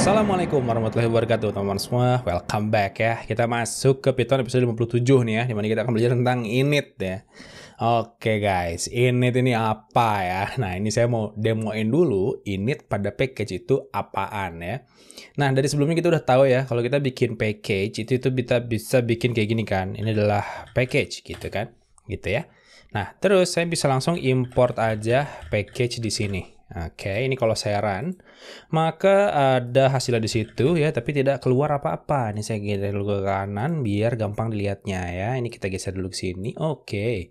Assalamualaikum warahmatullahi wabarakatuh teman-teman semua. Welcome back ya. Kita masuk ke Python episode 57 nih ya, dimana kita akan belajar tentang init ya. Oke guys, init ini apa ya? Nah ini saya mau demoin dulu init pada package itu apaan ya. Nah dari sebelumnya kita udah tahu ya, kalau kita bikin package itu kita bisa bikin kayak gini kan. Ini adalah package gitu kan, gitu ya. Nah terus saya bisa langsung import aja package di sini. Oke, ini kalau saya run, maka ada hasilnya di situ ya, tapi tidak keluar apa-apa. Ini saya geser dulu ke kanan biar gampang dilihatnya ya. Ini kita geser dulu ke sini. Oke.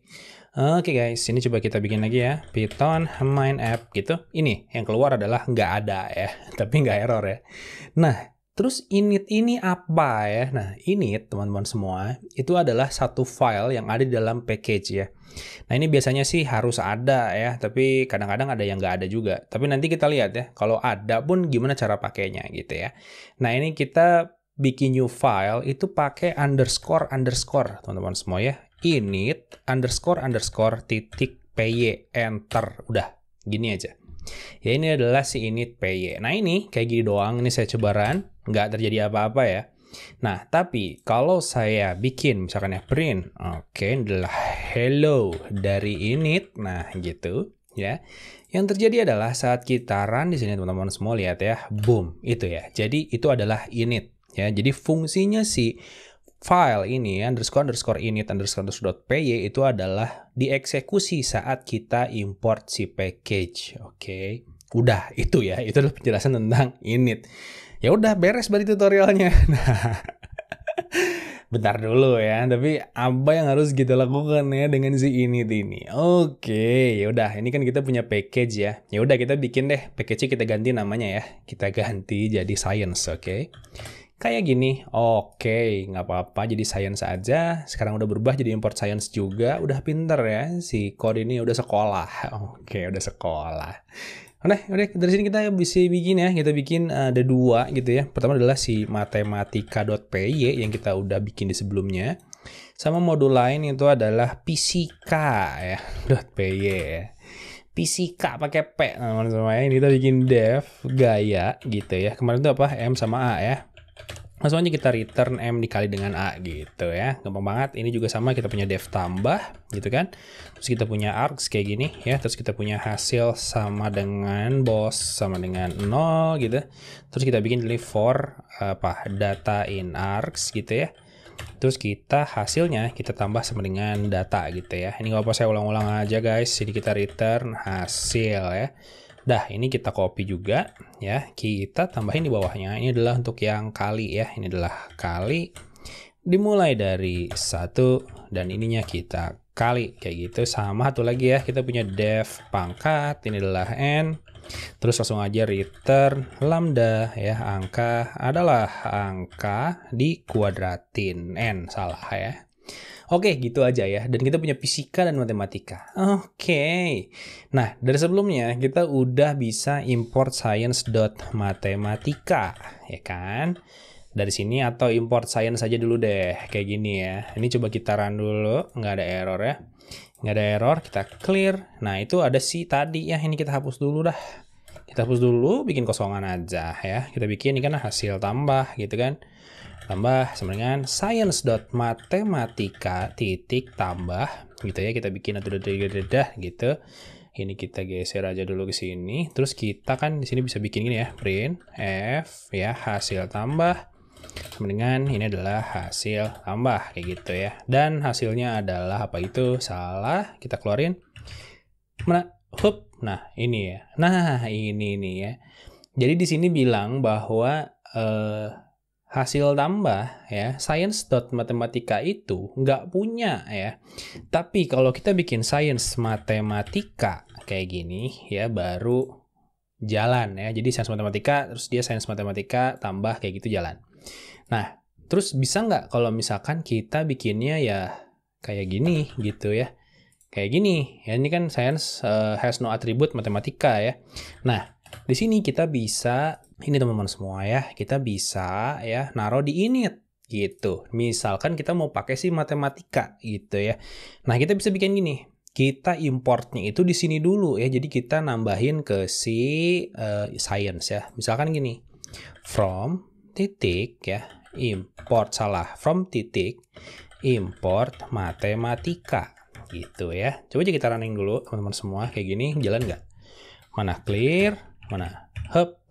Oke guys, ini coba kita bikin lagi ya. Python main app gitu. Ini yang keluar adalah nggak ada ya, tapi nggak error ya. Nah, terus init ini apa ya? Nah, init teman-teman semua itu adalah satu file yang ada di dalam package ya. Nah ini biasanya sih harus ada ya, tapi kadang-kadang ada yang nggak ada juga. Tapi nanti kita lihat ya, kalau ada pun gimana cara pakainya gitu ya. Nah ini kita bikin new file itu pakai underscore teman-teman semua ya. Init underscore titik py enter. Udah gini aja. Ya ini adalah si init py. Nah ini kayak gini doang, ini saya coba run, nggak terjadi apa-apa ya. Nah, tapi kalau saya bikin misalkan ya print, oke, ini adalah hello dari init, nah gitu ya. Yang terjadi adalah saat kita run di sini teman-teman semua lihat ya, boom, itu ya. Jadi itu adalah init ya. Jadi fungsinya si file ini underscore init underscore py itu adalah dieksekusi saat kita import si package. Oke. Udah itu ya, itu adalah penjelasan tentang init. Ya udah beres berarti tutorialnya. Nah, bentar dulu ya. Tapi apa yang harus kita lakukan ya dengan si init ini? Oke, ya udah. Ini kan kita punya package ya. Ya udah kita bikin deh package-nya, kita ganti namanya ya. Kita ganti jadi science, oke? Kayak gini. Oke, nggak apa-apa. Jadi science aja. Sekarang udah berubah jadi import science juga. Udah pinter ya. Si code ini udah sekolah. Oke, udah sekolah. Udah dari sini kita bisa bikin ya, kita bikin ada dua gitu ya. Pertama adalah si matematika.py yang kita udah bikin di sebelumnya. Sama modul lain itu adalah psika ya, .py ya. Psika pakai P teman-teman. Ini kita bikin dev gaya gitu ya. Kemarin itu apa? M sama A ya. Langsung aja kita return M dikali dengan A gitu ya. Gampang banget. Ini juga sama, kita punya def tambah gitu kan. Terus kita punya args kayak gini ya. Terus kita punya hasil sama dengan boss sama dengan 0 gitu. Terus kita bikin delete for data in args gitu ya. Terus kita hasilnya kita tambah sama dengan data gitu ya. Ini nggak apa, saya ulang-ulang aja guys. Jadi kita return hasil ya. Dah, ini kita copy juga ya. Kita tambahin di bawahnya. Ini adalah untuk yang kali ya. Ini adalah kali. Dimulai dari 1 dan ininya kita kali kayak gitu. Sama satu lagi ya. Kita punya def pangkat. Ini adalah n. Terus langsung aja return lambda ya. Angka adalah angka dikuadratin. N salah ya. Oke, gitu aja ya. Dan kita punya fisika dan matematika. Oke. Nah, dari sebelumnya kita udah bisa import science.matematika, ya kan? Dari sini atau import science aja dulu deh, kayak gini ya. Ini coba kita run dulu, nggak ada error ya. Nggak ada error, kita clear. Nah, itu ada si tadi ya, ini kita hapus dulu dah. Kita hapus dulu, bikin kosongan aja ya. Kita bikin ini kan hasil tambah gitu kan. Tambah sama dengan science.matematika titik tambah gitu ya, kita bikin gitu. Ini kita geser aja dulu ke sini. Terus kita kan di sini bisa bikin gini ya, print f ya hasil tambah sama dengan ini adalah hasil tambah kayak gitu ya. Dan hasilnya adalah apa itu? Salah, kita keluarin. Mana? Hup. Nah, ini ya. Nah, ini nih ya. Jadi di sini bilang bahwa hasil tambah ya, science.matematika itu nggak punya ya. Tapi kalau kita bikin science matematika kayak gini ya, baru jalan ya. Jadi science matematika, terus dia science matematika tambah kayak gitu jalan. Nah, terus bisa nggak kalau misalkan kita bikinnya ya kayak gini gitu ya. Kayak gini ya, ini kan science has no attribute matematika ya. Nah, di sini kita bisa, ini teman-teman semua ya, kita bisa ya naruh di init gitu. Misalkan kita mau pakai si matematika gitu ya. Nah, kita bisa bikin gini. Kita importnya itu di sini dulu ya. Jadi kita nambahin ke si science ya. Misalkan gini. From titik ya, from titik import matematika gitu ya. Coba aja kita running dulu teman-teman semua, kayak gini jalan nggak? Mana clear, mana hub,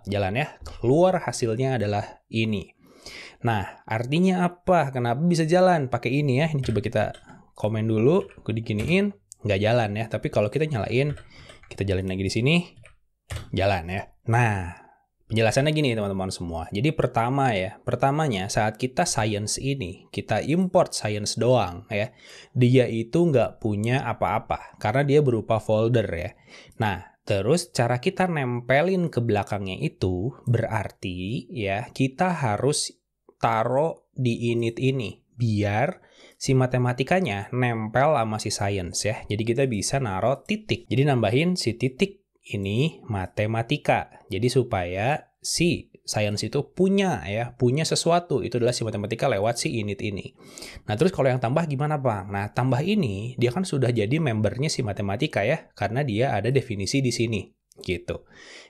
jalan ya. Keluar hasilnya adalah ini. Nah, artinya apa? Kenapa bisa jalan pakai ini ya? Ini coba kita komen dulu, aku diginiin, nggak jalan ya. Tapi kalau kita nyalain, kita jalanin lagi di sini, jalan ya. Nah, penjelasannya gini teman-teman semua. Jadi pertamanya saat kita science ini, kita import science doang ya. Dia itu nggak punya apa-apa, karena dia berupa folder ya. Nah, terus cara kita nempelin ke belakangnya itu berarti ya kita harus taruh di init ini biar si matematikanya nempel sama si science ya. Jadi kita bisa naruh titik. Jadi nambahin si titik ini matematika. Jadi supaya si science itu punya sesuatu, itu adalah si matematika lewat si init ini. Nah, terus kalau yang tambah gimana, Bang? Nah, tambah ini dia kan sudah jadi membernya si matematika ya, karena dia ada definisi di sini gitu.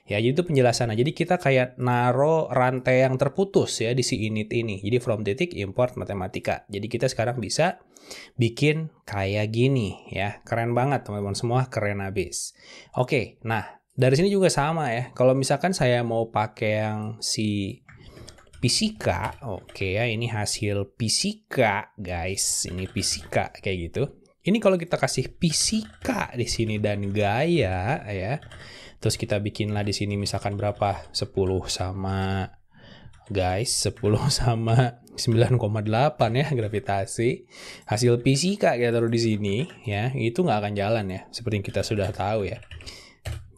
Ya, jadi itu penjelasannya. Jadi kita kayak naro rantai yang terputus ya di si init ini. Jadi from titik import matematika. Jadi kita sekarang bisa bikin kayak gini ya. Keren banget teman-teman semua, keren abis. Oke, nah dari sini juga sama ya. Kalau misalkan saya mau pakai yang si fisika, oke ya, ini hasil fisika guys. Ini fisika kayak gitu. Ini kalau kita kasih fisika di sini dan gaya ya. Terus kita bikinlah di sini misalkan berapa? 10 sama guys, 10 sama 9,8 ya gravitasi. Hasil fisika kita taruh di sini ya, itu nggak akan jalan ya, seperti yang kita sudah tahu ya.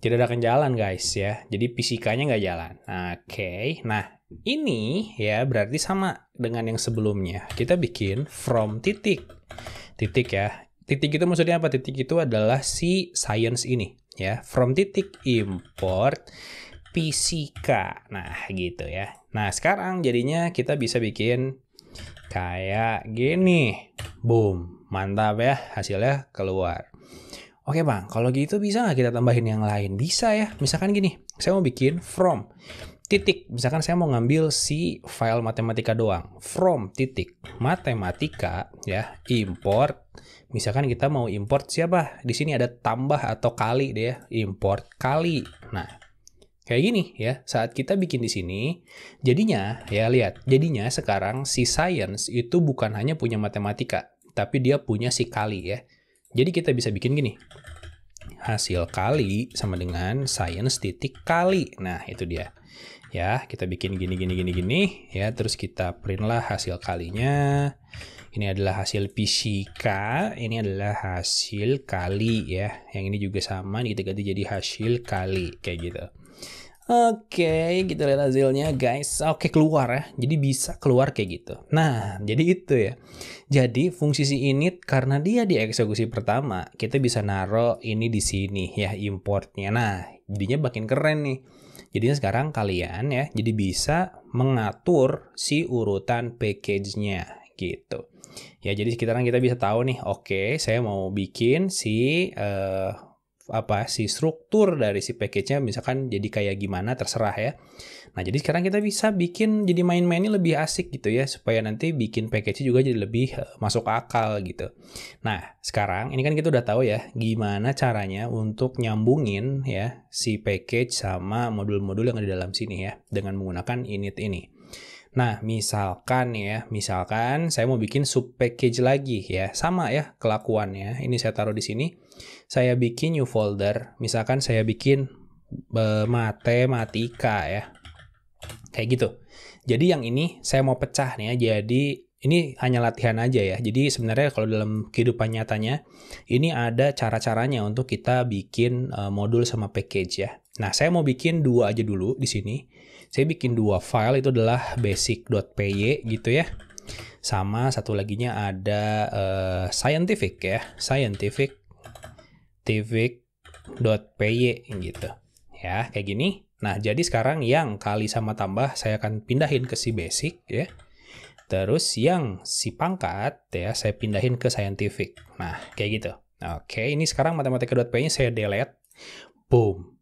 Tidak akan jalan guys ya. Jadi fisikanya nggak jalan. Oke. Nah, ini ya berarti sama dengan yang sebelumnya. Kita bikin from titik. Titik ya. Titik itu maksudnya apa? Titik itu adalah si science ini ya. From titik import fisika. Nah, gitu ya. Nah, sekarang jadinya kita bisa bikin kayak gini. Boom. Mantap ya. Hasilnya keluar. Oke Bang, kalau gitu bisa nggak kita tambahin yang lain? Bisa ya. Misalkan gini, saya mau bikin from titik. Misalkan saya mau ngambil si file matematika doang. From titik matematika ya, import. Misalkan kita mau import siapa? Di sini ada tambah atau kali deh ya. Import kali. Nah, kayak gini ya. Saat kita bikin di sini, jadinya ya lihat. Jadinya sekarang si science itu bukan hanya punya matematika, tapi dia punya si kali ya. Jadi kita bisa bikin gini. Hasil kali sama dengan science titik kali. Nah, itu dia. Ya, kita bikin gini ya, terus kita print lah hasil kalinya. Ini adalah hasil fisika, ini adalah hasil kali ya. Yang ini juga sama, kita ganti jadi hasil kali kayak gitu. Oke, kita lihat hasilnya guys. Oke, keluar ya. Jadi bisa keluar kayak gitu. Nah, jadi itu ya. Jadi fungsi si init karena dia di eksekusi pertama, kita bisa naruh ini di sini ya, importnya. Nah, jadinya makin keren nih. Jadinya sekarang kalian ya, jadi bisa mengatur si urutan package-nya gitu. Ya, jadi sekarang kita bisa tahu nih, oke, saya mau bikin si si struktur dari si package-nya misalkan jadi kayak gimana terserah ya. Nah, jadi sekarang kita bisa bikin jadi main-mainnya lebih asik gitu ya, supaya nanti bikin package-nya juga jadi lebih masuk akal gitu. Nah, sekarang ini kan kita udah tahu ya gimana caranya untuk nyambungin ya si package sama modul-modul yang ada di dalam sini ya dengan menggunakan init ini. Nah, misalkan saya mau bikin sub package lagi ya. Sama ya kelakuannya. Ini saya taruh di sini. Saya bikin new folder. Misalkan saya bikin matematika ya. Kayak gitu. Jadi yang ini saya mau pecah nih ya. Jadi ini hanya latihan aja ya. Jadi sebenarnya kalau dalam kehidupan nyatanya ini ada cara-caranya untuk kita bikin modul sama package ya. Nah, saya mau bikin 2 aja dulu di sini. Saya bikin 2 file, itu adalah basic.py gitu ya. Sama satu laginya ada scientific ya. Scientific.py gitu. Ya, kayak gini. Nah, jadi sekarang yang kali sama tambah saya akan pindahin ke si basic ya. Terus yang si pangkat ya saya pindahin ke scientific. Nah, kayak gitu. Oke, ini sekarang matematika.py saya delete. Boom.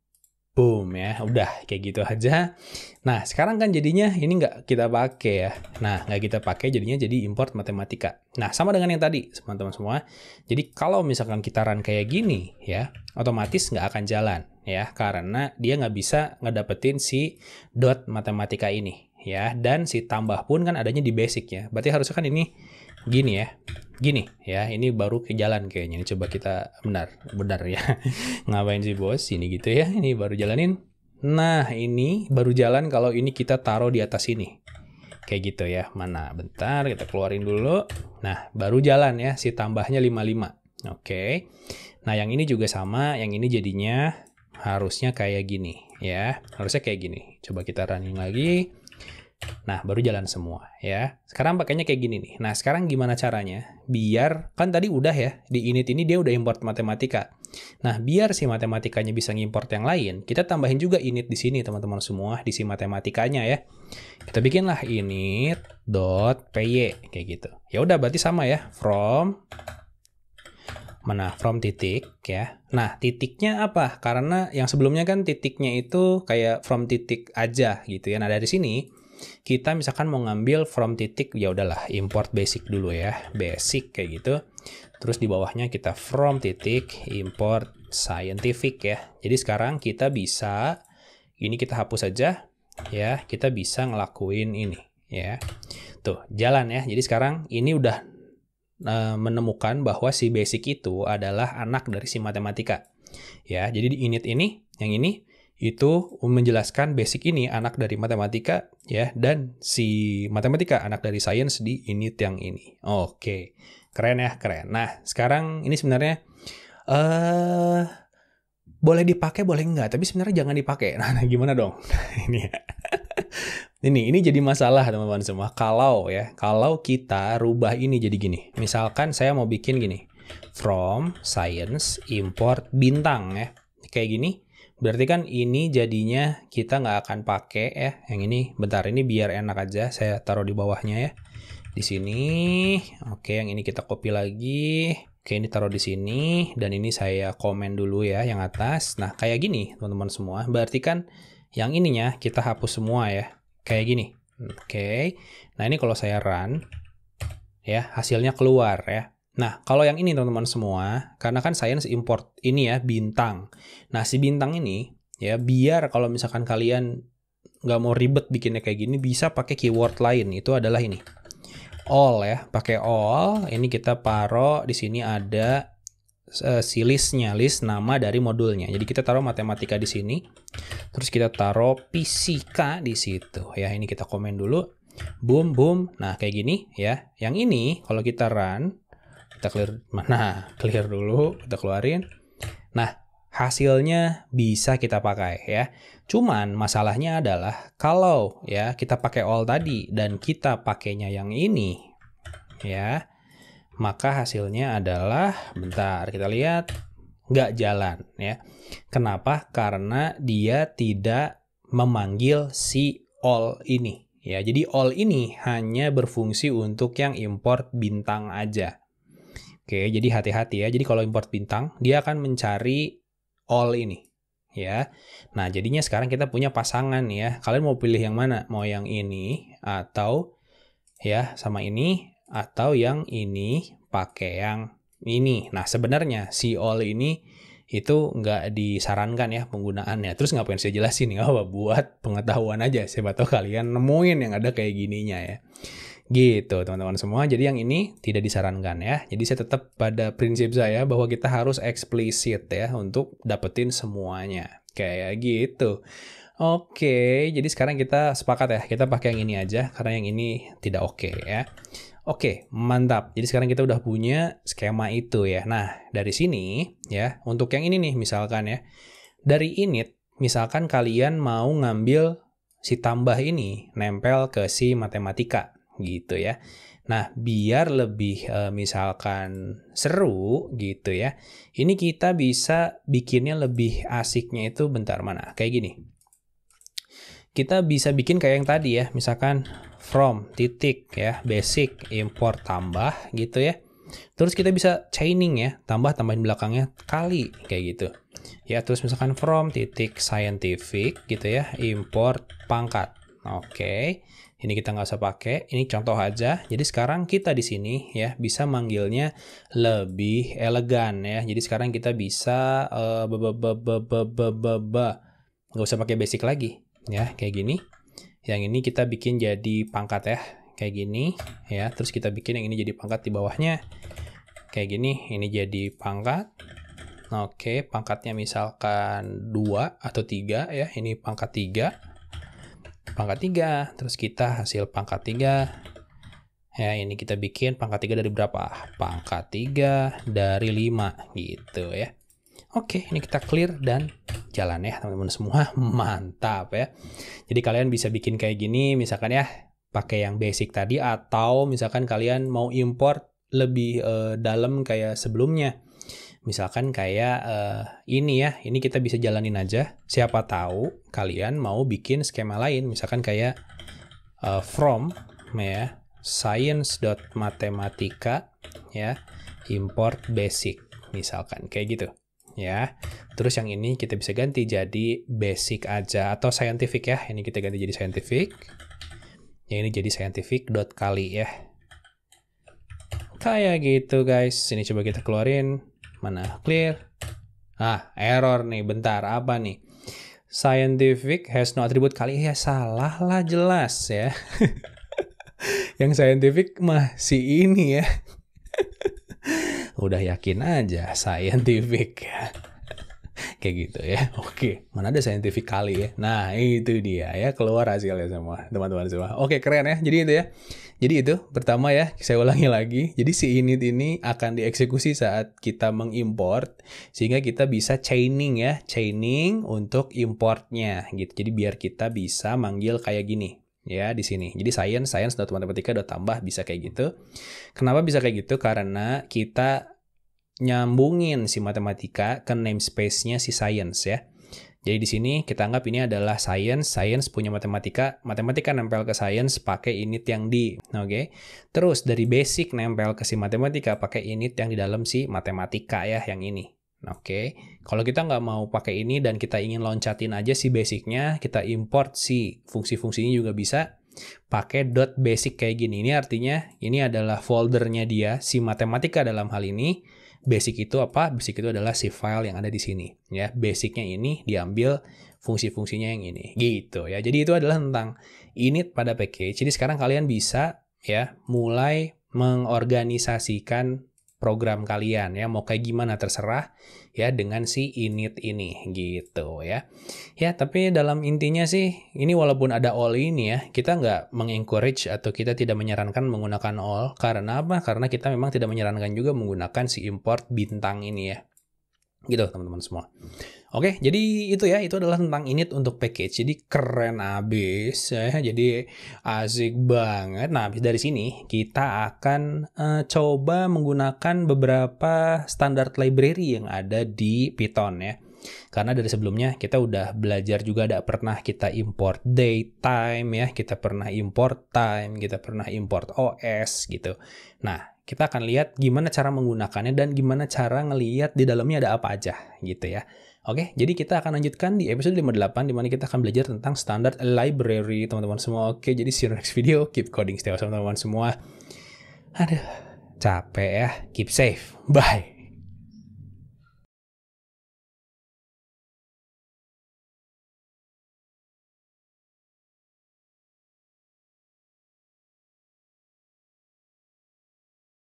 Boom ya, udah kayak gitu aja. Nah, sekarang kan jadinya ini nggak kita pakai ya. Nah, nggak kita pakai jadinya jadi import matematika. Nah, sama dengan yang tadi, teman-teman semua. Jadi kalau misalkan kita run kayak gini ya, otomatis nggak akan jalan ya, karena dia nggak bisa ngedapetin si dot matematika ini ya. Dan si tambah pun kan adanya di basic ya. Berarti harusnya kan ini gini ya. Gini ya, ini baru ke jalan kayaknya. Ini coba kita benar ya. Ngapain sih bos? Ini gitu ya, ini baru jalanin. Nah, ini baru jalan kalau ini kita taruh di atas ini. Kayak gitu ya. Mana? Bentar, kita keluarin dulu. Nah, baru jalan ya, si tambahnya 55. Oke. Nah, yang ini juga sama, yang ini jadinya harusnya kayak gini ya. Harusnya kayak gini. Coba kita running lagi. Nah, baru jalan semua ya. Sekarang pakainya kayak gini nih. Nah, sekarang gimana caranya? Biar, kan tadi udah ya, di init ini dia udah import matematika. Nah, biar si matematikanya bisa ngimport yang lain, kita tambahin juga init di sini teman-teman semua, di si matematikanya ya. Kita bikinlah init.py kayak gitu. Ya udah berarti sama ya, from titik ya. Nah, titiknya apa? Karena yang sebelumnya kan titiknya itu kayak from titik aja gitu ya. Nah, dari sini kita misalkan mau ngambil from titik, ya udahlah import basic dulu ya, basic kayak gitu. Terus di bawahnya kita from titik import scientific ya. Jadi sekarang kita bisa, ini kita hapus saja ya, kita bisa ngelakuin ini ya. Tuh, jalan ya. Jadi sekarang ini udah menemukan bahwa si basic itu adalah anak dari si matematika. Ya, jadi di init ini, yang ini itu menjelaskan basic ini anak dari matematika ya, dan si matematika anak dari science di init yang ini. Oke. Keren ya, keren. Nah, sekarang ini sebenarnya boleh dipakai boleh enggak, tapi sebenarnya jangan dipakai. Nah, gimana dong? Ini ya. Ini jadi masalah teman-teman semua. Kalau kita rubah ini jadi gini. Misalkan saya mau bikin gini. From science import bintang ya. Kayak gini. Berarti kan ini jadinya kita nggak akan pakai ya. Yang ini, bentar, ini biar enak aja. Saya taruh di bawahnya ya. Di sini. Oke, yang ini kita copy lagi. Oke, ini taruh di sini. Dan ini saya komen dulu ya yang atas. Nah, kayak gini teman-teman semua. Berarti kan yang ininya kita hapus semua ya. Kayak gini. Oke. Nah, ini kalau saya run ya, hasilnya keluar ya. Nah, kalau yang ini teman-teman semua, karena kan science import ini ya, bintang. Nah, si bintang ini ya, biar kalau misalkan kalian nggak mau ribet bikinnya kayak gini, bisa pakai keyword lain. Itu adalah ini. All ya, pakai all. Ini kita taruh di sini ada si listnya, list nama dari modulnya. Jadi kita taruh matematika di sini. Terus kita taruh fisika di situ ya. Ini kita komen dulu. Boom, boom. Nah, kayak gini ya. Yang ini kalau kita run, kita clear dulu, kita keluarin. Nah, hasilnya bisa kita pakai ya. Cuman masalahnya adalah kalau ya kita pakai all tadi dan kita pakainya yang ini ya, maka hasilnya adalah, bentar kita lihat, nggak jalan ya. Kenapa? Karena dia tidak memanggil si all ini ya. Jadi all ini hanya berfungsi untuk yang import bintang aja. Oke, jadi hati-hati ya. Jadi kalau import bintang, dia akan mencari all ini ya. Nah, jadinya sekarang kita punya pasangan ya. Kalian mau pilih yang mana? Mau yang ini atau ya sama ini, atau yang ini pakai yang ini. Nah, sebenarnya si all ini itu nggak disarankan ya penggunaannya. Terus ngapain saya jelasin? Nggak apa, buat pengetahuan aja. Siapa tahu kalian nemuin yang ada kayak gininya ya. Gitu teman-teman semua. Jadi yang ini tidak disarankan ya. Jadi saya tetap pada prinsip saya bahwa kita harus eksplisit ya untuk dapetin semuanya. Kayak gitu. Oke, jadi sekarang kita sepakat ya. Kita pakai yang ini aja karena yang ini tidak oke ya. Oke, mantap. Jadi sekarang kita udah punya skema itu ya. Nah, dari sini ya, untuk yang ini nih misalkan ya. Dari init, misalkan kalian mau ngambil si tambah ini, nempel ke si matematika gitu ya. Nah, biar lebih misalkan seru gitu ya. Ini kita bisa bikinnya lebih asiknya itu bentar mana? Kayak gini. Kita bisa bikin kayak yang tadi ya, misalkan from titik ya, basic import tambah gitu ya. Terus kita bisa chaining ya, tambahin belakangnya kali kayak gitu. Ya, terus misalkan from titik scientific gitu ya, import pangkat. Oke. Ini kita nggak usah pakai, ini contoh aja. Jadi sekarang kita di sini ya bisa manggilnya lebih elegan ya. Jadi sekarang kita bisa nggak usah pakai basic lagi ya, kayak gini. Yang ini kita bikin jadi pangkat ya, kayak gini ya. Terus kita bikin yang ini jadi pangkat di bawahnya, kayak gini. Ini jadi pangkat. Oke, pangkatnya misalkan 2 atau 3 ya. Ini pangkat 3. Pangkat 3, terus kita hasil pangkat 3. Ya, ini kita bikin pangkat 3 dari berapa? Pangkat 3 dari 5 gitu ya. Oke, ini kita clear dan jalan ya teman-teman semua. Mantap ya. Jadi kalian bisa bikin kayak gini misalkan ya, pakai yang basic tadi, atau misalkan kalian mau import lebih dalam kayak sebelumnya. Misalkan kayak ini ya, ini kita bisa jalanin aja. Siapa tahu kalian mau bikin skema lain, misalkan kayak from ya, science.mathematica ya, import basic misalkan kayak gitu ya. Terus yang ini kita bisa ganti jadi basic aja atau scientific ya. Ini kita ganti jadi scientific. Yang ini jadi scientific.kali ya. Kayak gitu guys. Ini coba kita keluarin. Mana? Clear. Error nih. Bentar, apa nih? Scientific has no attribute kali. Ya salah lah, jelas ya. Yang scientific masih ini ya. Udah yakin aja scientific ya. Kayak gitu ya. Oke, mana ada scientific kali ya. Nah, itu dia ya, keluar hasilnya semua, teman-teman semua. Oke, keren ya. Jadi itu ya. Jadi itu pertama ya, saya ulangi lagi. Jadi si init ini akan dieksekusi saat kita mengimport sehingga kita bisa chaining ya, chaining untuk importnya gitu. Jadi biar kita bisa manggil kayak gini ya di sini. Jadi science.mathematica.tambah bisa kayak gitu. Kenapa bisa kayak gitu? Karena kita nyambungin si matematika ke namespace-nya si science ya. Jadi di sini kita anggap ini adalah science punya matematika nempel ke science pakai init yang di, oke. Terus dari basic nempel ke si matematika pakai init yang di dalam si matematika ya, yang ini. Oke. Kalau kita nggak mau pakai ini dan kita ingin loncatin aja si basicnya, kita import si fungsi-fungsinya juga bisa pakai .basic kayak gini. Ini artinya ini adalah foldernya dia, si matematika dalam hal ini. Basic itu apa? Basic itu adalah si file yang ada di sini ya. Basicnya ini diambil fungsi-fungsinya yang ini gitu ya. Jadi itu adalah tentang init pada package. Jadi sekarang kalian bisa ya mulai mengorganisasikan program kalian ya, mau kayak gimana terserah ya dengan si init ini gitu ya. Ya, tapi dalam intinya sih ini walaupun ada all ini ya, kita nggak mengencourage atau kita tidak menyarankan menggunakan all. Karena apa? Karena kita memang tidak menyarankan juga menggunakan si import bintang ini ya. Gitu teman-teman semua. Oke, jadi itu ya, itu adalah tentang init untuk package. Jadi keren abis ya, jadi asik banget. Nah, habis dari sini kita akan coba menggunakan beberapa standard library yang ada di Python ya. Karena dari sebelumnya kita udah belajar juga, ada pernah kita import date, time ya, kita pernah import time, kita pernah import OS gitu. Nah, kita akan lihat gimana cara menggunakannya dan gimana cara ngelihat di dalamnya ada apa aja gitu ya. Oke, jadi kita akan lanjutkan di episode 58 di mana kita akan belajar tentang standard library teman-teman semua. Oke, jadi see you next video. Keep coding, stay awesome teman-teman semua. Aduh, capek ya. Keep safe. Bye.